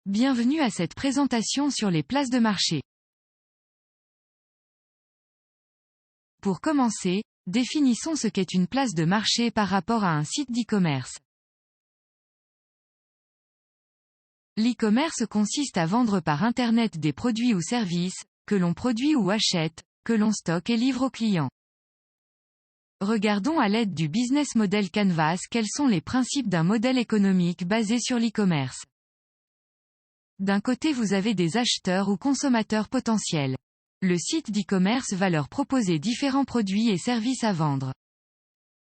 Bienvenue à cette présentation sur les places de marché. Pour commencer, définissons ce qu'est une place de marché par rapport à un site d'e-commerce. L'e-commerce consiste à vendre par Internet des produits ou services, que l'on produit ou achète, que l'on stocke et livre aux clients. Regardons à l'aide du business model Canvas quels sont les principes d'un modèle économique basé sur l'e-commerce. D'un côté vous avez des acheteurs ou consommateurs potentiels. Le site d'e-commerce va leur proposer différents produits et services à vendre.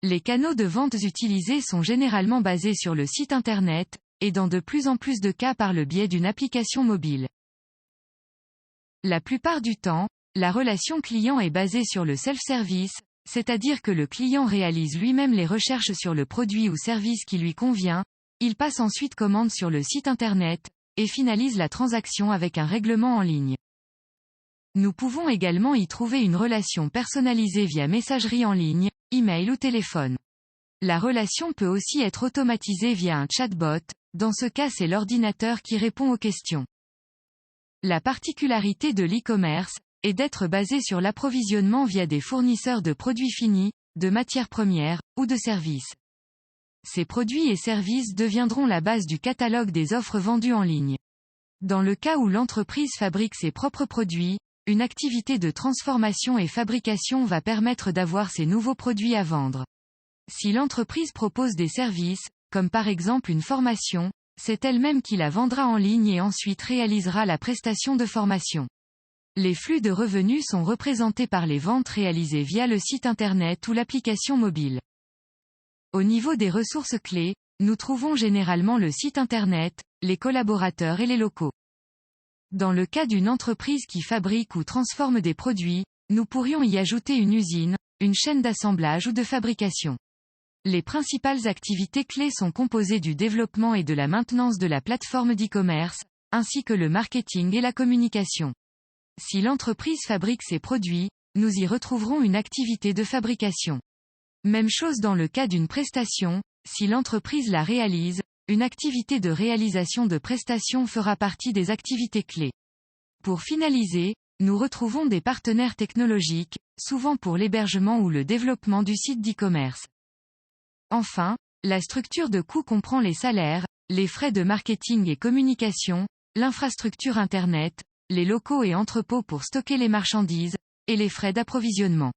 Les canaux de vente utilisés sont généralement basés sur le site internet, et dans de plus en plus de cas par le biais d'une application mobile. La plupart du temps, la relation client est basée sur le self-service, c'est-à-dire que le client réalise lui-même les recherches sur le produit ou service qui lui convient, il passe ensuite commande sur le site internet, et finalise la transaction avec un règlement en ligne. Nous pouvons également y trouver une relation personnalisée via messagerie en ligne, email ou téléphone. La relation peut aussi être automatisée via un chatbot, dans ce cas c'est l'ordinateur qui répond aux questions. La particularité de l'e-commerce est d'être basé sur l'approvisionnement via des fournisseurs de produits finis, de matières premières, ou de services. Ces produits et services deviendront la base du catalogue des offres vendues en ligne. Dans le cas où l'entreprise fabrique ses propres produits, une activité de transformation et fabrication va permettre d'avoir ces nouveaux produits à vendre. Si l'entreprise propose des services, comme par exemple une formation, c'est elle-même qui la vendra en ligne et ensuite réalisera la prestation de formation. Les flux de revenus sont représentés par les ventes réalisées via le site internet ou l'application mobile. Au niveau des ressources clés, nous trouvons généralement le site internet, les collaborateurs et les locaux. Dans le cas d'une entreprise qui fabrique ou transforme des produits, nous pourrions y ajouter une usine, une chaîne d'assemblage ou de fabrication. Les principales activités clés sont composées du développement et de la maintenance de la plateforme d'e-commerce, ainsi que le marketing et la communication. Si l'entreprise fabrique ses produits, nous y retrouverons une activité de fabrication. Même chose dans le cas d'une prestation, si l'entreprise la réalise, une activité de réalisation de prestation fera partie des activités clés. Pour finaliser, nous retrouvons des partenaires technologiques, souvent pour l'hébergement ou le développement du site d'e-commerce. Enfin, la structure de coût comprend les salaires, les frais de marketing et communication, l'infrastructure Internet, les locaux et entrepôts pour stocker les marchandises, et les frais d'approvisionnement.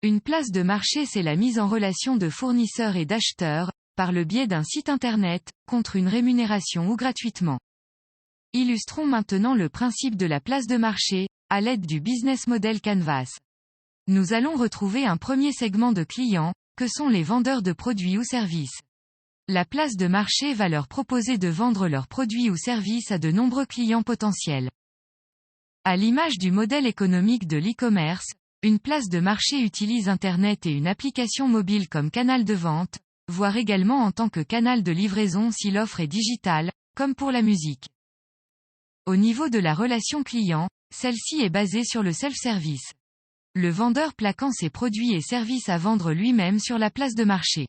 Une place de marché c'est la mise en relation de fournisseurs et d'acheteurs, par le biais d'un site internet, contre une rémunération ou gratuitement. Illustrons maintenant le principe de la place de marché, à l'aide du business model Canvas. Nous allons retrouver un premier segment de clients, que sont les vendeurs de produits ou services. La place de marché va leur proposer de vendre leurs produits ou services à de nombreux clients potentiels. À l'image du modèle économique de l'e-commerce, une place de marché utilise Internet et une application mobile comme canal de vente, voire également en tant que canal de livraison si l'offre est digitale, comme pour la musique. Au niveau de la relation client, celle-ci est basée sur le self-service. Le vendeur plaquant ses produits et services à vendre lui-même sur la place de marché.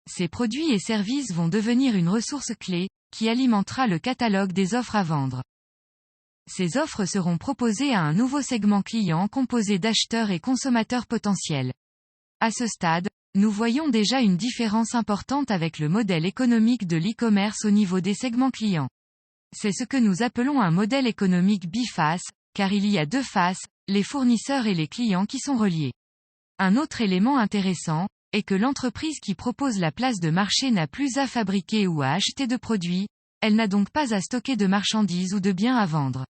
Ces produits et services vont devenir une ressource clé, qui alimentera le catalogue des offres à vendre. Ces offres seront proposées à un nouveau segment client composé d'acheteurs et consommateurs potentiels. À ce stade, nous voyons déjà une différence importante avec le modèle économique de l'e-commerce au niveau des segments clients. C'est ce que nous appelons un modèle économique biface, car il y a deux faces, les fournisseurs et les clients qui sont reliés. Un autre élément intéressant est que l'entreprise qui propose la place de marché n'a plus à fabriquer ou à acheter de produits, elle n'a donc pas à stocker de marchandises ou de biens à vendre.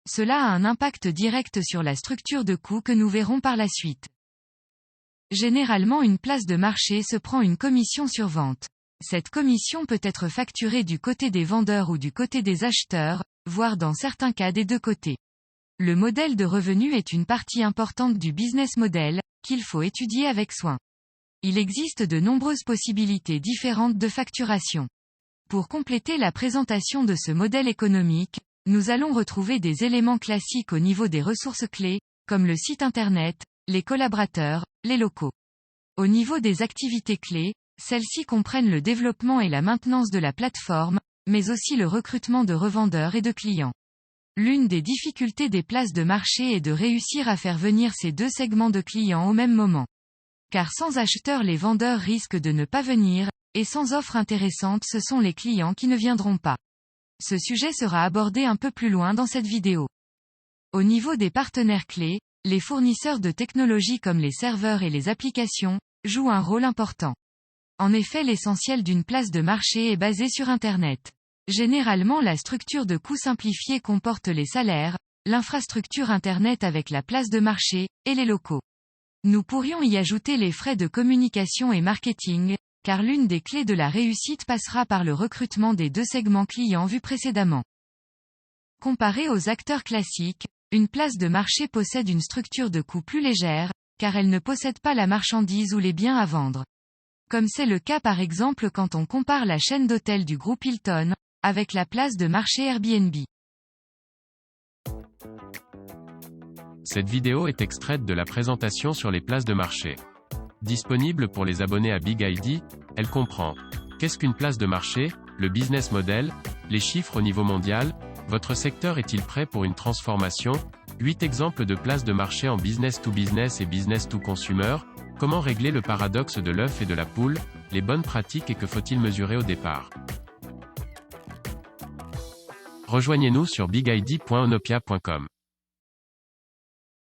Cela a un impact direct sur la structure de coûts que nous verrons par la suite. Généralement une place de marché se prend une commission sur vente. Cette commission peut être facturée du côté des vendeurs ou du côté des acheteurs, voire dans certains cas des deux côtés. Le modèle de revenu est une partie importante du business model, qu'il faut étudier avec soin. Il existe de nombreuses possibilités différentes de facturation. Pour compléter la présentation de ce modèle économique, nous allons retrouver des éléments classiques au niveau des ressources clés, comme le site internet, les collaborateurs, les locaux. Au niveau des activités clés, Celles-ci comprennent le développement et la maintenance de la plateforme, mais aussi le recrutement de revendeurs et de clients. L'une des difficultés des places de marché est de réussir à faire venir ces deux segments de clients au même moment. Car sans acheteurs les vendeurs risquent de ne pas venir, et sans offre intéressante ce sont les clients qui ne viendront pas. Ce sujet sera abordé un peu plus loin dans cette vidéo. Au niveau des partenaires clés, les fournisseurs de technologies comme les serveurs et les applications, jouent un rôle important. En effet, l'essentiel d'une place de marché est basé sur Internet. Généralement, la structure de coûts simplifiée comporte les salaires, l'infrastructure Internet avec la place de marché, et les locaux. Nous pourrions y ajouter les frais de communication et marketing, car l'une des clés de la réussite passera par le recrutement des deux segments clients vus précédemment. Comparé aux acteurs classiques, une place de marché possède une structure de coût plus légère, car elle ne possède pas la marchandise ou les biens à vendre. Comme c'est le cas par exemple quand on compare la chaîne d'hôtels du groupe Hilton, avec la place de marché Airbnb. Cette vidéo est extraite de la présentation sur les places de marché. Disponible pour les abonnés à Big ID, elle comprend: qu'est-ce qu'une place de marché, le business model, les chiffres au niveau mondial, votre secteur est-il prêt pour une transformation, 8 exemples de places de marché en business to business et business to consumer, comment régler le paradoxe de l'œuf et de la poule, les bonnes pratiques et que faut-il mesurer au départ. Rejoignez-nous sur bigid.onopia.com.